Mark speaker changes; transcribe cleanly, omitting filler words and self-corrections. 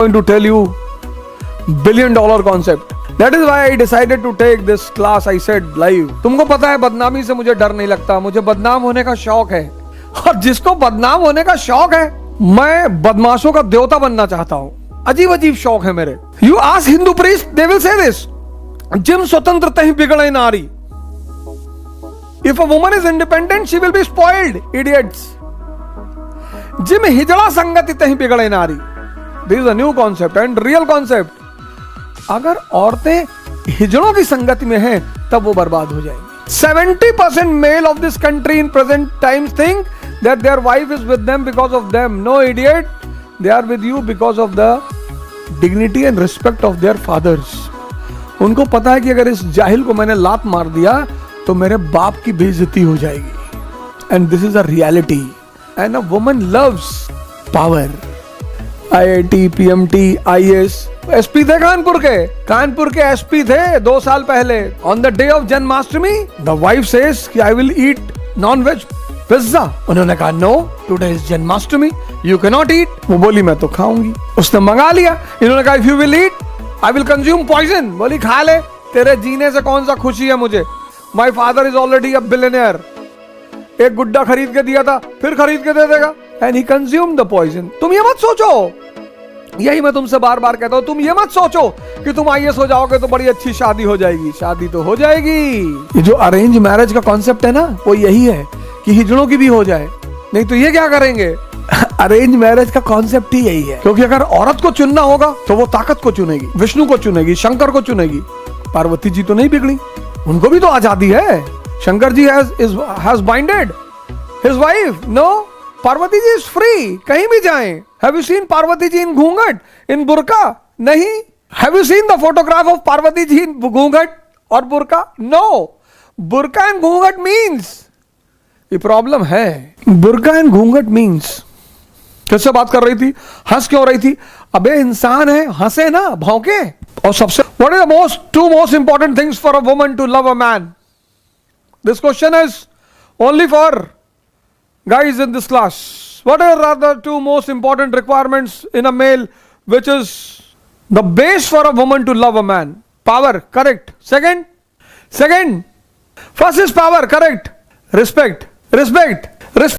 Speaker 1: going to tell you $1 billion concept. That is why I decided to take this class. I said live. तुमको पता है बदनामी से मुझे डर नहीं लगता, मुझे बदनाम होने का शौक है। और जिसको बदनाम होने का शौक है, मैं बदमाशों का देवता बनना चाहता हूँ। अजीब अजीब शौक है मेरे। You ask Hindu priest, they will say this. Gym स्वतंत्र तहीं बिगड़े नारी. If a woman is independent, she will be spoiled. Idiots. जिम हिजड़ा संगति तहीं बिगड़े नारी. This is a new concept and real concept. अगर औरतें हिजड़ों की संगति में हैं, तब वो बर्बाद हो जाएंगी। 70% male of this country in present times think that their wife is with them because of them. No, idiot. They are with you because of the dignity and respect of their fathers. उनको पता है कि अगर इस जाहिल को मैंने लात मार दिया तो मेरे बाप की बेइज्जती हो जाएगी। And this is a reality. And a woman loves power. IIT, PMT, IAS, SP थे कानपुर के SP थे 2 साल पहले। On the day of Janmashtami, the wife says कि I will eat non-veg pizza. उन्होंने कहा no, today is Janmashtami, you cannot eat। वो बोली मैं तो खाऊंगी। उसने मंगा लिया। इन्होंने कहा if you will eat, I will consume poison। बोली खा ले, तेरे जीने से कौन सा खुशी है मुझे। My father is already a billionaire। एक गुड्डा खरीद के दिया था, फिर खरीद के दे देगा। And he consumed the poison। तुम ये मत सोचो, यही मैं तुमसे बार बार कहता हूं, तुम ये मत सोचो कि तुम IAS हो जाओगे तो बड़ी अच्छी शादी हो जाएगी। शादी तो हो जाएगी। ये जो अरेंज मैरिज का कॉन्सेप्ट है ना, वो यही है कि हिजड़ों की भी हो जाए, नहीं तो ये क्या करेंगे। अरेंज मैरिज का कॉन्सेप्ट ही यही है, क्योंकि अगर औरत को चुनना होगा तो वो ताकत को चुनेगी, विष्णु को चुनेगी, शंकर को चुनेगी। पार्वती जी तो नहीं बिगड़ी, उनको भी तो आजादी है। Shankar ji has binded his wife। No, Parvati ji is free, कहीं भी जाएं। Have you seen Parvati ji इन घूंघट, इन बुरका? नहीं। Have you seen the photograph of Parvati ji इन घूंघट और बुरका? No। बुरका एंड घूंघट मीन्स, ये प्रॉब्लम है। बुरका एंड घूंघट मीन्स, किससे बात कर रही थी, हंस क्यों रही थी? अबे इंसान है, हंसे ना, भौंके। और सबसे what is the two most important things for a woman to love a man? This question is only for guys in this class. What are the 2 most important requirements in a male, which is the base for a woman to love a man? Power, correct. Second, first is power, correct. Respect.